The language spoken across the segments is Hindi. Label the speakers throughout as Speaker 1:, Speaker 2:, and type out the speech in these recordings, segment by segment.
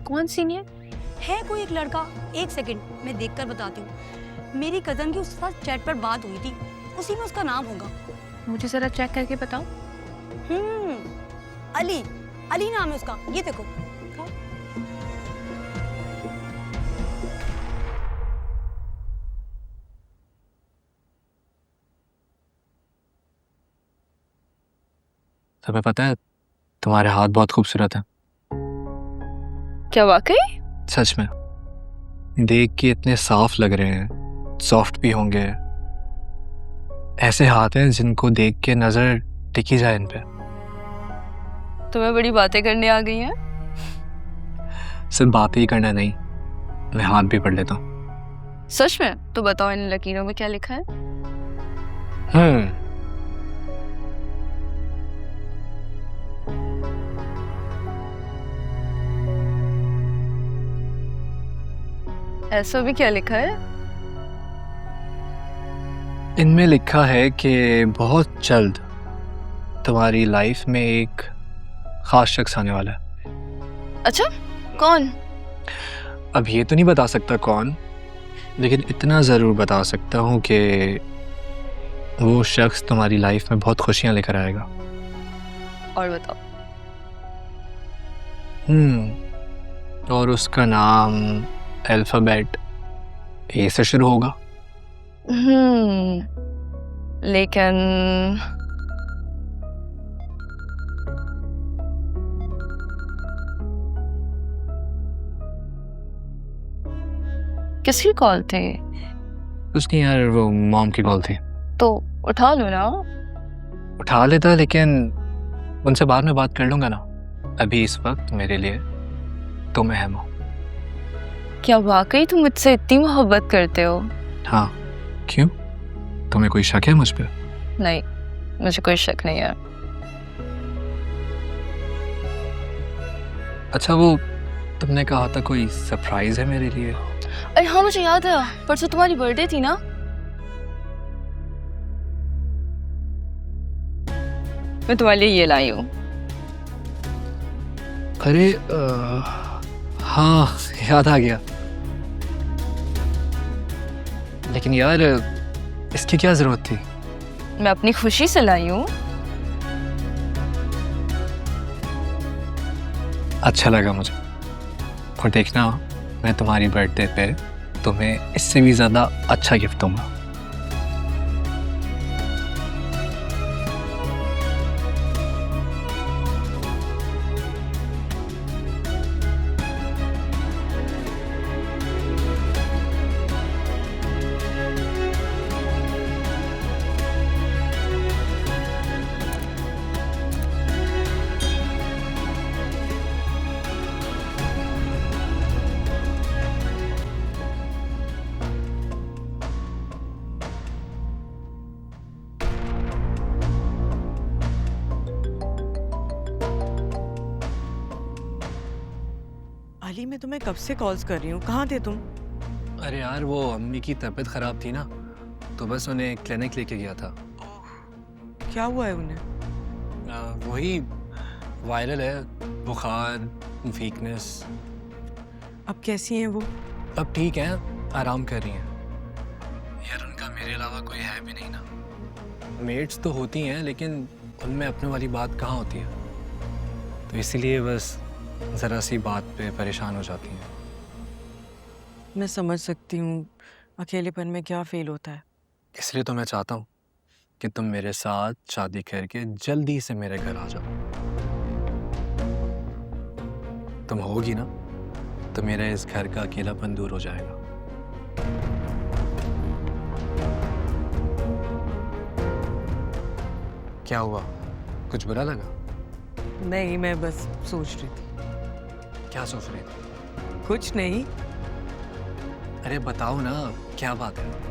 Speaker 1: कौन सीनियर?
Speaker 2: है कोई एक लड़का, एक सेकंड मैं देखकर बताती हूँ। मेरी कजन की उसके साथ चैट पर बात हुई थी, उसी में उसका नाम होगा।
Speaker 1: मुझे जरा चेक करके बताओ।
Speaker 2: अली, अली नाम है उसका, ये देखो।
Speaker 3: तुम्हें पता है तुम्हारे हाथ बहुत खूबसूरत हैं।
Speaker 1: क्या वाकई?
Speaker 3: सच में, देख के इतने साफ लग रहे हैं, सॉफ्ट भी होंगे। ऐसे हाथ हैं जिनको देख के नजर टिकी जाए इन पे।
Speaker 1: तुम्हें बड़ी बातें करने आ गई हैं।
Speaker 3: सिर्फ बातें ही करना नहीं, मैं हाथ भी पढ़ लेता हूँ।
Speaker 1: सच में? तो बताओ इन लकीरों में क्या लिखा है? ऐसा भी क्या लिखा है?
Speaker 3: इनमें लिखा है कि बहुत जल्द तुम्हारी लाइफ में एक खास शख्स आने वाला है।
Speaker 1: अच्छा, कौन?
Speaker 3: अब ये तो नहीं बता सकता कौन, लेकिन इतना ज़रूर बता सकता हूँ कि वो शख्स तुम्हारी लाइफ में बहुत खुशियाँ लेकर आएगा।
Speaker 1: और बताओ।
Speaker 3: और उसका नाम अल्फ़ाबेट ए से शुरू होगा।
Speaker 1: लेकिन किसकी कॉल थी?
Speaker 3: कुछ नहीं यार, वो मॉम की कॉल थी।
Speaker 1: तो उठा लो ना।
Speaker 3: उठा लेता, लेकिन उनसे बाद में बात कर लूँगा ना। अभी इस वक्त मेरे लिए तुम अहम हो।
Speaker 1: क्या वाकई तुम मुझसे इतनी मोहब्बत करते हो?
Speaker 3: हाँ, क्यों? तुम्हें कोई शक है मुझ पे?
Speaker 1: नहीं, मुझे कोई शक नहीं है।
Speaker 3: अच्छा, वो तुमने कहा था कोई सरप्राइज है मेरे लिए।
Speaker 1: अरे हाँ, मुझे याद है, परसों तुम्हारी बर्थडे थी ना। मैं तुम्हारे लिए ये लाई हूँ।
Speaker 3: अरे हाँ, याद आ गया। लेकिन यार, इसकी क्या जरूरत थी?
Speaker 1: मैं अपनी खुशी से लाई हूँ।
Speaker 3: अच्छा लगा मुझे। और देखना, मैं तुम्हारी बर्थडे पे तुम्हें इससे भी ज़्यादा अच्छा गिफ्ट दूंगा।
Speaker 4: अली, मैं तुम्हें कब से कॉल्स कर रही हूँ, कहाँ थे तुम?
Speaker 3: अरे यार, वो अम्मी की तबीयत ख़राब थी ना, तो बस उन्हें क्लिनिक लेके गया था।
Speaker 4: क्या हुआ है उन्हें?
Speaker 3: वही वायरल है, बुखार, वीकनेस।
Speaker 4: अब कैसी हैं वो?
Speaker 3: अब ठीक है, आराम कर रही हैं। यार, उनका मेरे अलावा कोई है भी नहीं ना। मेट्स तो होती हैं, लेकिन उनमें अपने वाली बात कहाँ होती है, तो इसीलिए बस ज़रा सी बात पे परेशान हो जाती हैं।
Speaker 4: मैं समझ सकती हूँ अकेलेपन में क्या फील होता है।
Speaker 3: इसलिए तो मैं चाहता हूँ कि तुम मेरे साथ शादी करके जल्दी से मेरे घर आ जाओ। तुम होगी ना, तो मेरा इस घर का अकेलापन दूर हो जाएगा। क्या हुआ? कुछ बुरा लगा?
Speaker 4: नहीं, मैं बस सोच रही थी।
Speaker 3: क्या सोच रही थी?
Speaker 4: कुछ नहीं।
Speaker 3: अरे बताओ ना, क्या बात है?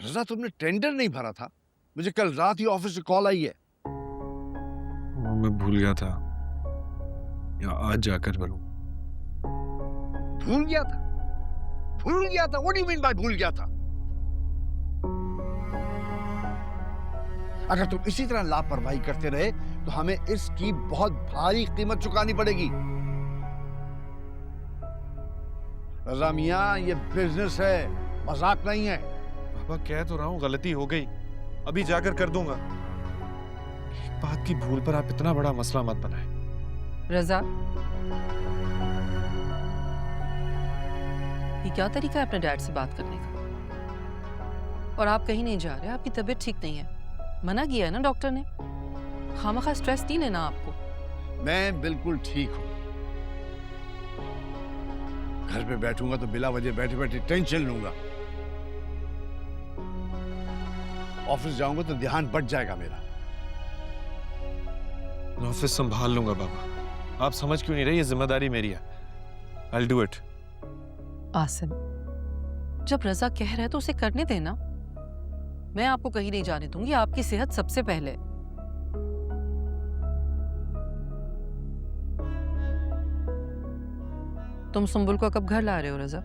Speaker 5: रजा, तुमने टेंडर नहीं भरा था? मुझे कल रात ही ऑफिस से कॉल आई है।
Speaker 6: वो मैं भूल गया था, या आज जाकर भरूं।
Speaker 5: भूल गया था? भूल गया था? What do you mean by भूल गया था? अगर तुम इसी तरह लापरवाही करते रहे तो हमें इसकी बहुत भारी कीमत चुकानी पड़ेगी। रजा मियां, ये बिजनेस है, मजाक नहीं है।
Speaker 6: पापा कह तो रहा हूँ गलती हो गई, अभी जाकर कर दूंगा। एक बात की भूल पर आप इतना बड़ा मसला मत बनाएं।
Speaker 7: रजा, ये क्या तरीका है अपने डैड से बात करने का? और आप कहीं नहीं जा रहे, आपकी तबीयत ठीक नहीं है, मना किया है ना डॉक्टर ने। खामखा स्ट्रेस नहीं लेना आपको।
Speaker 5: मैं बिल्कुल ठीक हूं। घर पे बैठूंगा तो बिला वजह बैठे बैठे टेंशन लूंगा। ऑफिस जाऊंगा तो ध्यान बढ़ जाएगा मेरा।
Speaker 6: मैं ऑफिस संभाल लूंगा बाबा, आप समझ क्यों नहीं रहे? ये जिम्मेदारी मेरी है। I'll do it।
Speaker 7: आसिम, जब रजा कह रहा है तो उसे करने देना। मैं आपको कहीं नहीं जाने दूंगी, आपकी सेहत सबसे पहले। तुम सुंबुल को कब घर ला रहे हो रजा?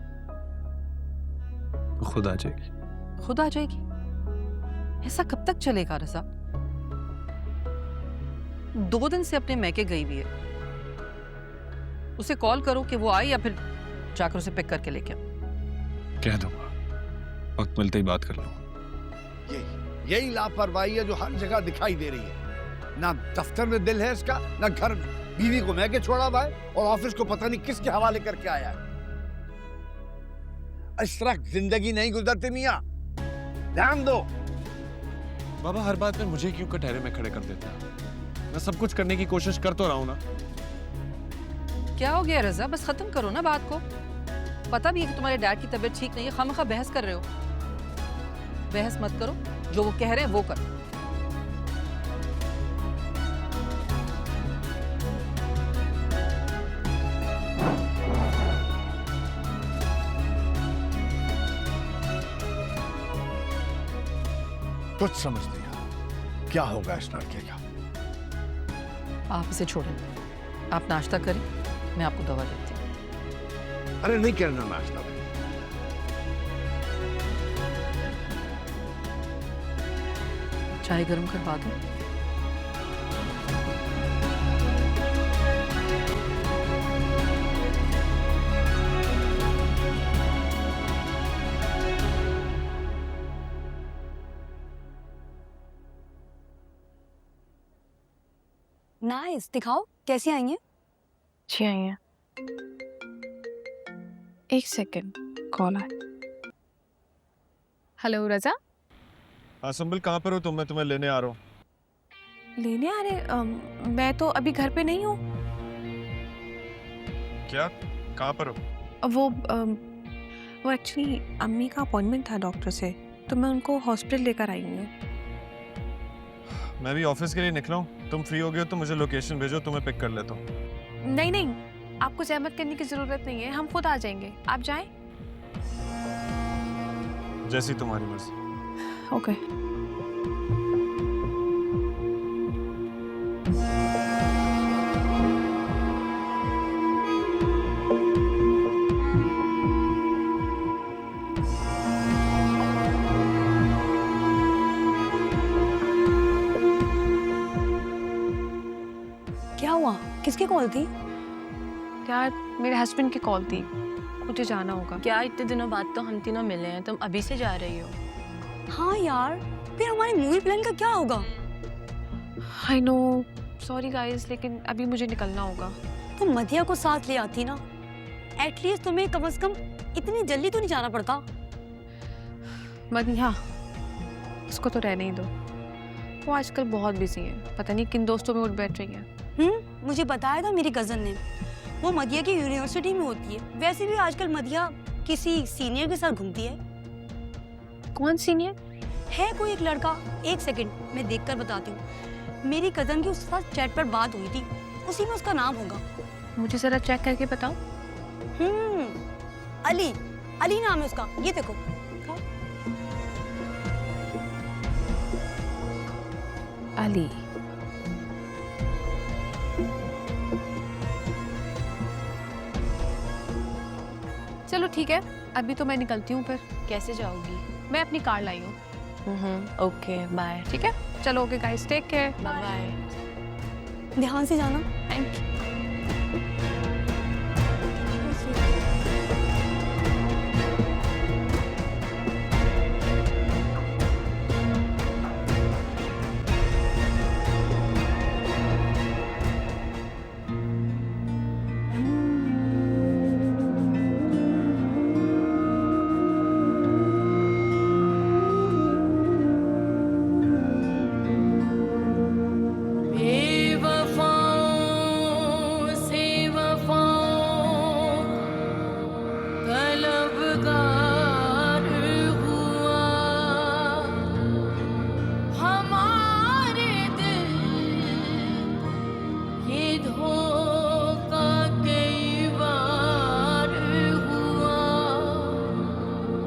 Speaker 6: खुद आ जाएगी।
Speaker 7: खुद आ जाएगी? ऐसा कब तक चलेगा रजा? 2 दिन से अपने मैके गई हुई है। उसे कॉल करो कि वो आए, या फिर जाकर उसे पिक करके लेके आओ।
Speaker 6: कह दूंगा, वक्त मिलते ही बात कर लूंगा।
Speaker 5: यही लापरवाही है जो हर जगह दिखाई दे रही है। ना दफ्तर में दिल है इसका, ना घर में। बीवी को मैके छोड़ा हुआ है और ऑफिस को पता नहीं किसके हवाले करके आया है। इस तरह जिंदगी नहीं गुजरती मियां, ध्यान दो।
Speaker 6: बाबा हर बात में मुझे क्यों कटहरे में खड़े कर देते हैं? मैं सब कुछ करने की कोशिश कर तो रहा हूं ना।
Speaker 7: क्या हो गया रजा? बस खत्म करो ना बात को। पता भी है कि तुम्हारे डैड की तबीयत ठीक नहीं है, खामखा बहस कर रहे हो। बहस मत करो, जो वो कह रहे हैं वो करो।
Speaker 5: कुछ समझ नहीं आ रहा क्या होगा इस लड़के का।
Speaker 7: आप इसे छोड़ें, आप नाश्ता करें, मैं आपको दवा देती हूँ।
Speaker 5: अरे नहीं करना नाश्ता।
Speaker 7: चाय गर्म करवा दूं?
Speaker 2: नाइस, दिखाओ कैसी आई हैं?
Speaker 1: अच्छी आई हैं। 1 सेकेंड, कॉल आया। हेलो रजा।
Speaker 6: हाँ संबल, कहाँ पर हो तुम? मैं तुम्हें लेने आ रहा हूँ।
Speaker 1: लेने आ रहे? मैं तो अभी घर पे नहीं हूँ।
Speaker 6: क्या? कहाँ पर हो?
Speaker 1: वो एक्चुअली अम्मी का अपॉइंटमेंट था डॉक्टर से, तो मैं उनको हॉस्पिटल लेकर आई हूँ।
Speaker 6: मैं भी ऑफिस के लिए निकला हूँ। तुम फ्री हो गए हो तो मुझे लोकेशन भेजो, तुम्हें पिक कर लेता हूँ।
Speaker 1: नहीं नहीं, आपको जहमत करने की जरूरत नहीं है, हम खुद आ जाएंगे, आप जाएं।
Speaker 6: जैसी तुम्हारी मर्जी।
Speaker 1: ओके।
Speaker 2: क्या हुआ? किसकी कॉल थी?
Speaker 1: यार मेरे हस्बैंड की कॉल थी, मुझे जाना होगा।
Speaker 8: क्या इतने दिनों बाद तो हम तीनों मिले हैं, तुम अभी से जा रही हो?
Speaker 2: हाँ यार, फिर हमारे मूवी प्लान का क्या होगा?
Speaker 1: आई नो, सॉरी गाइस, लेकिन अभी मुझे निकलना होगा।
Speaker 2: तुम मधिया को साथ ले आती ना, एटलीस्ट तुम्हें कम से कम इतनी जल्दी तो नहीं जाना पड़ता।
Speaker 1: मदिया, उसको तो रहने ही दो, वो आजकल बहुत बिजी है, पता नहीं किन दोस्तों में उठ बैठ रही है।
Speaker 2: मुझे बताया था मेरी कजन ने, वो मधिया की यूनिवर्सिटी में होती है। वैसे भी आजकल मधिया किसी सीनियर के साथ घूमती है।
Speaker 1: कौन सीनियर?
Speaker 2: है कोई एक लड़का, 1 सेकंड मैं देखकर बताती हूँ। मेरी कजन की उसके साथ चैट पर बात हुई थी, उसी में उसका नाम होगा।
Speaker 1: मुझे जरा चेक करके बताओ।
Speaker 2: अली, अली नाम है उसका, ये देखो।
Speaker 1: अली। चलो ठीक है, अभी तो मैं निकलती हूँ फिर।
Speaker 8: कैसे जाओगी?
Speaker 1: मैं अपनी कार लाई हूँ।
Speaker 8: Okay bye.
Speaker 1: ठीक है, चलो okay guys, take care.
Speaker 8: Bye bye.
Speaker 2: ध्यान से जाना।
Speaker 1: Thank you.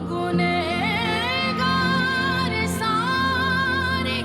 Speaker 9: गुनहगार सारे